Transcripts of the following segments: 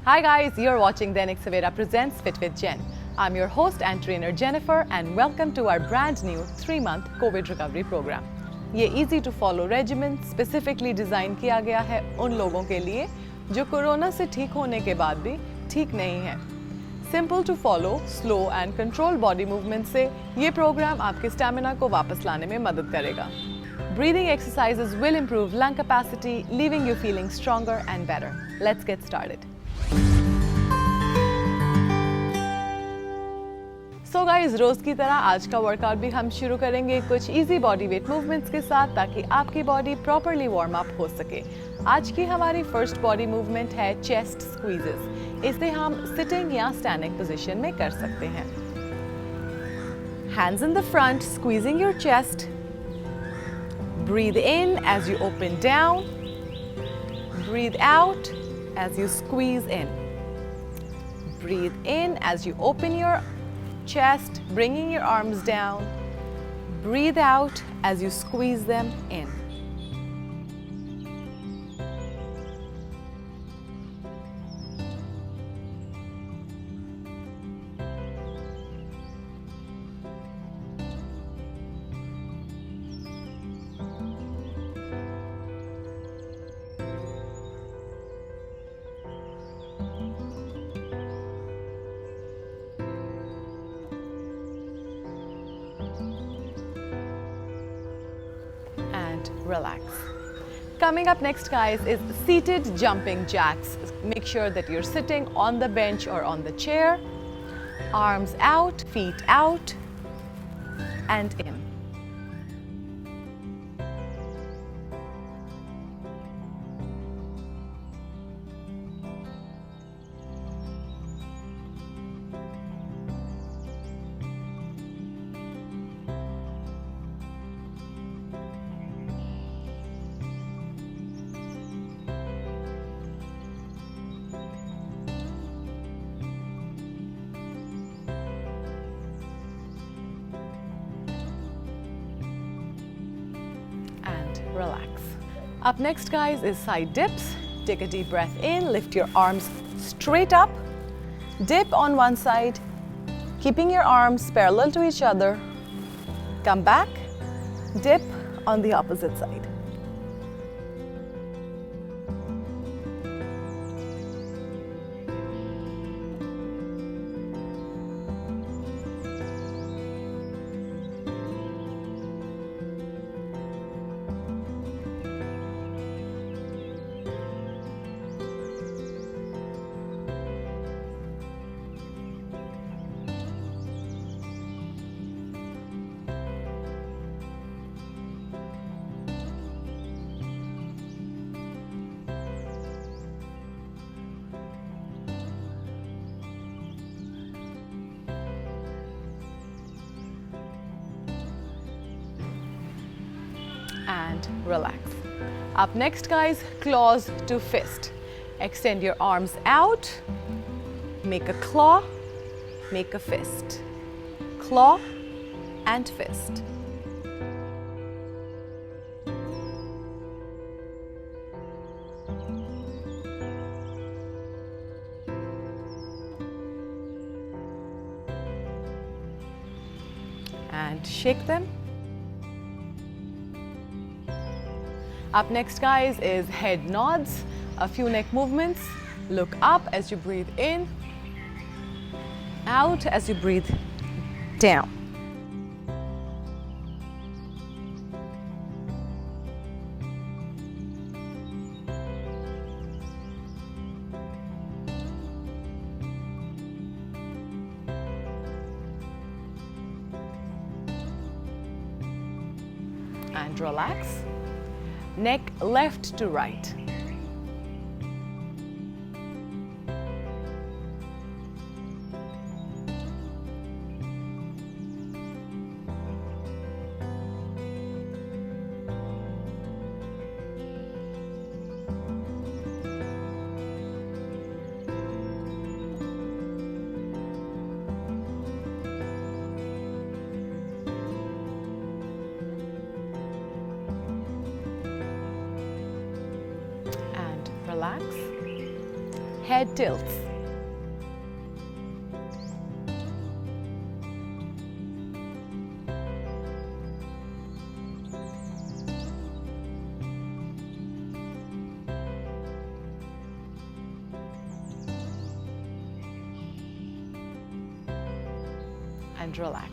Hi guys, you're watching Dainik Savera Presents Fit with Jen. I'm your host and trainer Jennifer and welcome to our brand new 3-month COVID recovery program. ये easy to follow regimen specifically design किया गया है उन लोगों के लिए जो corona से ठीक होने के बाद भी ठीक नहीं है। Simple to follow, slow and controlled body movement से ये प्रोग्राम आपके स्टैमिना को वापस लाने में मदद करेगा। Breathing exercises will improve lung capacity, leaving you feeling stronger and better. Let's get started. So guys, रोज की तरह आज का वर्कआउट भी हम शुरू करेंगे कुछ इजी बॉडी वेट मूवमेंट्स के साथ ताकि आपकी बॉडी प्रॉपर्ली वार्म अप हो सके। आज की हमारी फर्स्ट बॉडी मूवमेंट है चेस्ट स्क्वीजेस। इसे हम सिटिंग या स्टैंडिंग पोजीशन में कर सकते हैं। Hands in the front, squeezing your chest. Breathe in as you open down. Breathe out as you squeeze in. Breathe in as you open your chest, bringing your arms down. Breathe out as you squeeze them in. And relax. Coming up next guys is seated jumping jacks. Make sure that you're sitting on the bench or on the chair. Arms out, feet out and in. Relax. Up next guys is side dips. Take a deep breath in, lift your arms straight up. Dip on one side, keeping your arms parallel to each other. Come back, dip on the opposite side. And relax. Up next guys, claws to fist. Extend your arms out, make a claw, make a fist. Claw and fist. And shake them. Up next guys is head nods, a few neck movements. Look up as you breathe in, out as you breathe down. And relax. Neck left to right. tilts. And relax.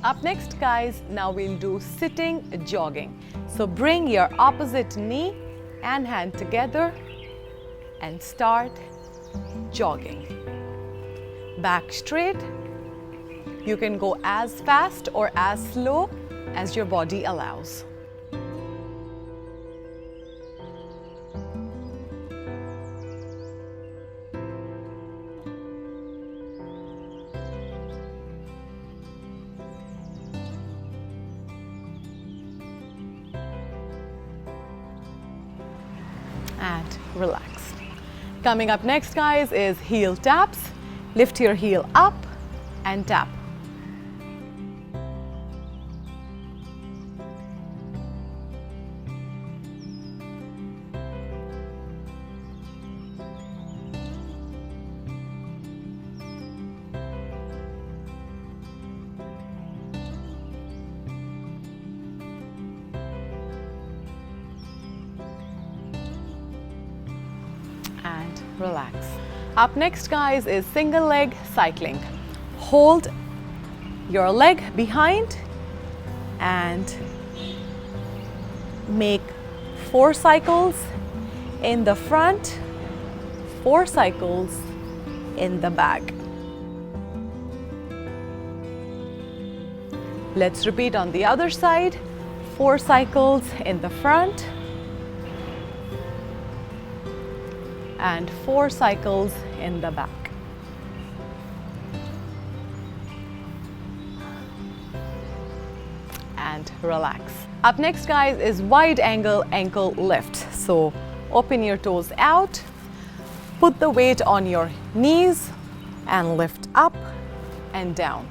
Up next, guys, now we'll do sitting jogging. So bring your opposite knee and hand together and start jogging. Back straight. You can go as fast or as slow as your body allows. And relax. Coming up next, guys, is heel taps. Lift your heel up and tap. And relax. Up next, guys, is single leg cycling. Hold your leg behind and make 4 cycles in the front, 4 cycles in the back. Let's repeat on the other side. 4 cycles in the front and 4 cycles in the back. And relax. Up next, guys, is wide angle ankle lift. So open your toes out, put the weight on your knees and lift up and down.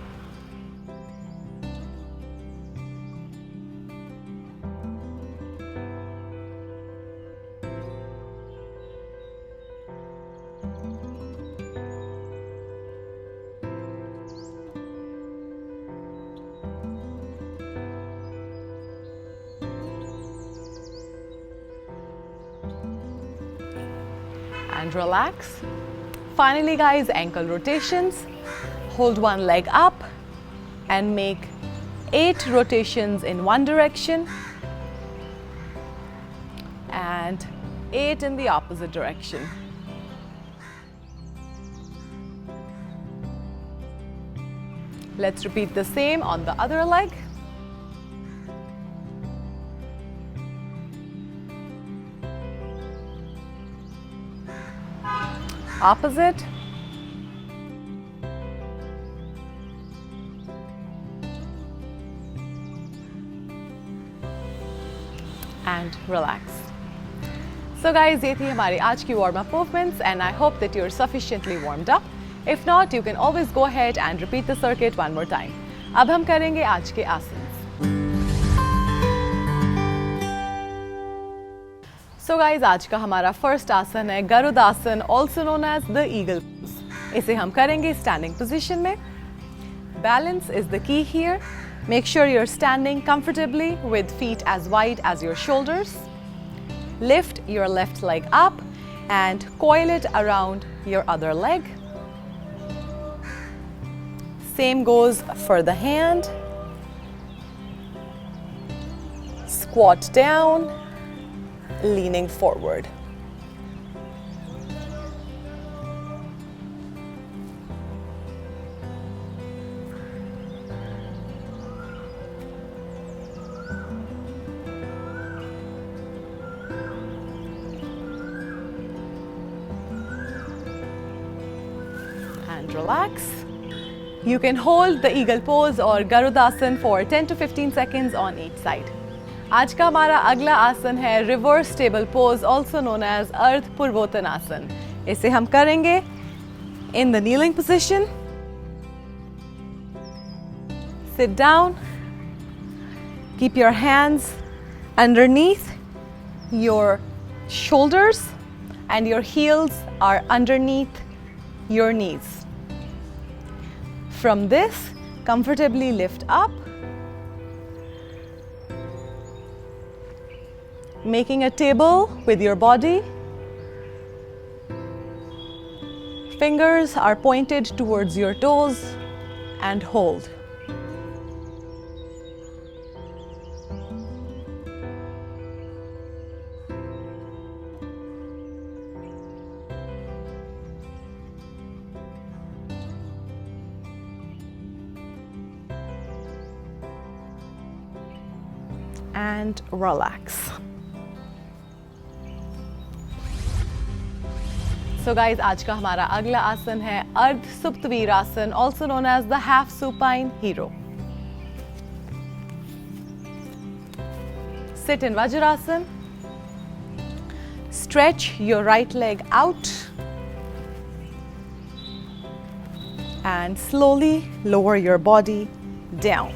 And relax. Finally, guys, ankle rotations. Hold one leg up and make 8 rotations in one direction and 8 in the opposite direction. Let's repeat the same on the other leg. Opposite. And relax. So guys, ये थी हमारी आज की warm up movements and I hope that you're sufficiently warmed up. If not, you can always go ahead and repeat the circuit one more time. अब हम करेंगे आज के आसन. So guys, आज का हमारा first आसन है garudasana, also known as the eagle pose. इसे हम करेंगे standing position में. Balance is the key here. Make sure you're standing comfortably with feet as wide as your shoulders. Lift your left leg up and coil it around your other leg. Same goes for the hand. Squat down, leaning forward. And relax. You can hold the eagle pose or Garudasan for 10 to 15 seconds on each side. आज का हमारा अगला आसन है reverse table pose, also known as अर्ध पूर्वोत्तानासन. इसे हम करेंगे in the kneeling position. Sit down. Keep your hands underneath your shoulders. and your heels are underneath your knees. From this, comfortably lift up, making a table with your body. Fingers are pointed towards your toes and hold. And relax. So guys, आज का हमारा अगला आसन है अर्ध सुप्त वीरासन, also known as the half supine hero. Sit in Vajrasan. Stretch your right leg out and slowly lower your body down.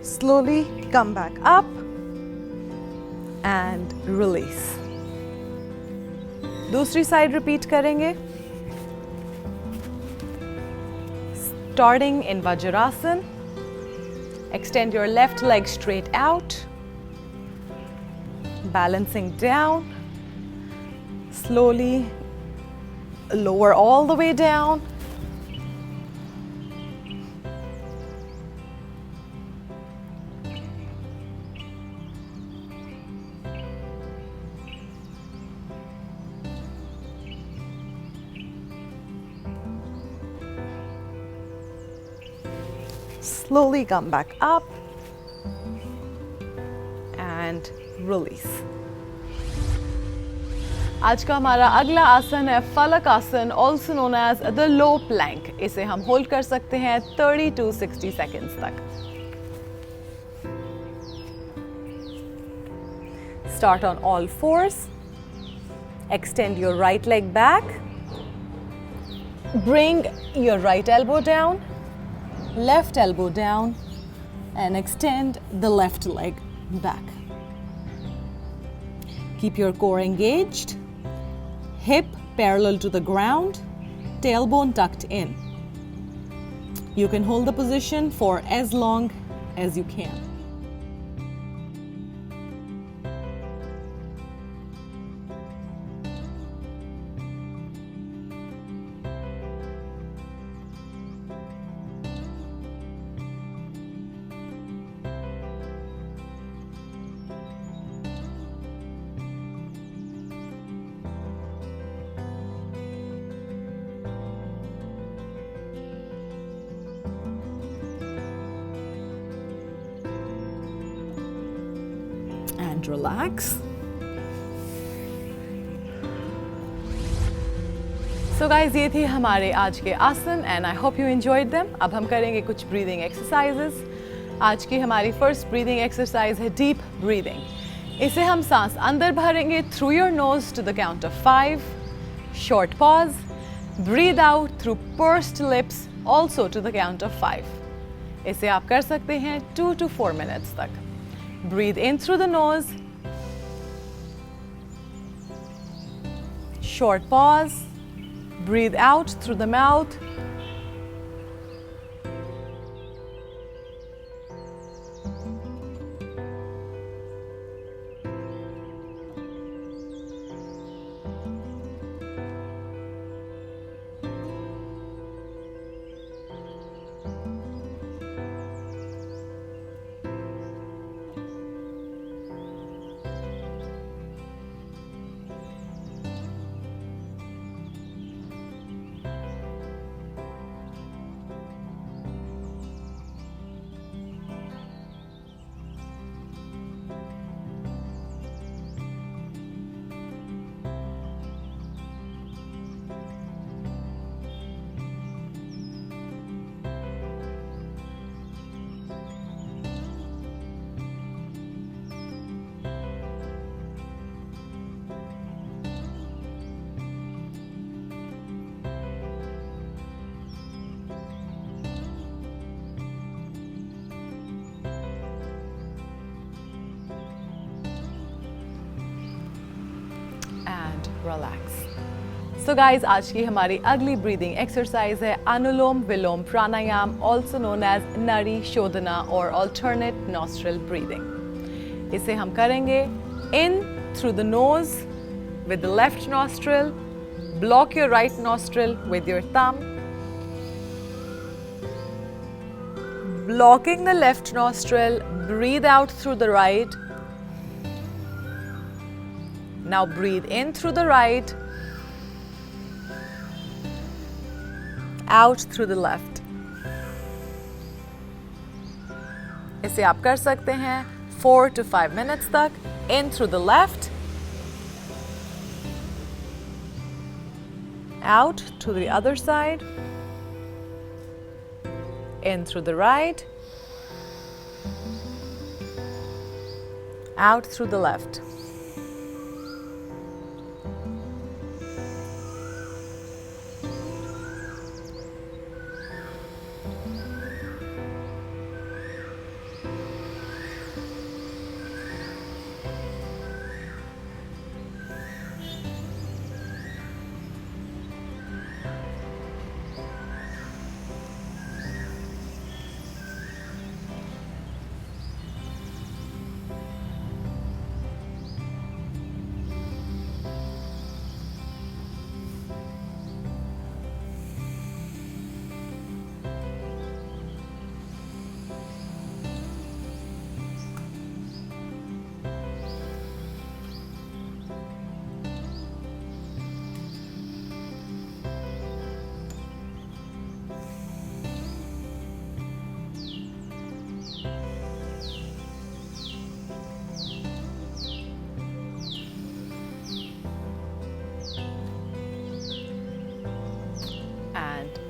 Slowly come back up and release. दूसरी side repeat करेंगे. Starting in Vajrasan, extend your left leg straight out, balancing down, slowly lower all the way down. Slowly come back up and release. आज का हमारा अगला आसन है फलक आसन, also known as the low plank. इसे हम होल्ड कर सकते हैं 30 to 60 seconds तक. Start on all fours. Extend your right leg back. Bring your right elbow down, left elbow down, and extend the left leg back. Keep your core engaged, hip parallel to the ground, tailbone tucked in. You can hold the position for as long as you can. And relax. So guys, ये थे हमारे आज के आसन and I hope you enjoyed them. अब हम करेंगे कुछ breathing exercises. आज की हमारी first breathing exercise है deep breathing. इसे हम सांस अंदर भरेंगे through your nose to the count of 5. Short pause. Breathe out through pursed lips also to the count of 5. इसे आप कर सकते हैं 2 to 4 minutes तक. Breathe in through the nose. Short pause. Breathe out through the mouth. relax. So guys, आज की हमारी अगली breathing exercise है अनुलोम विलोम प्राणायाम, also known as नरी शोधना or alternate nostril breathing. इसे हम करेंगे in through the nose with the left nostril, block your right nostril with your thumb, blocking the left nostril, breathe out through the right. Now breathe in through the right, out through the left. इसे आप कर सकते हैं 4 to 5 minutes तक. In through the left, out to the other side, in through the right, out through the left.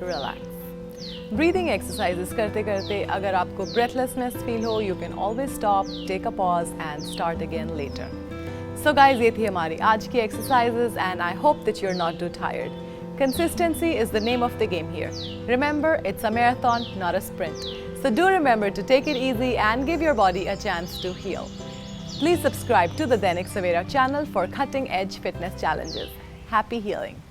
Relax. Breathing exercises करते करते अगर आपको breathlessness feel हो, you can always stop, take a pause and start again later. So guys, ये थी हमारी आज की exercises and I hope that you're not too tired. Consistency is the name of the game here. Remember, it's a marathon, not a sprint. So do remember to take it easy and give your body a chance to heal. Please subscribe to the Dainik Savera channel for cutting edge fitness challenges. Happy healing.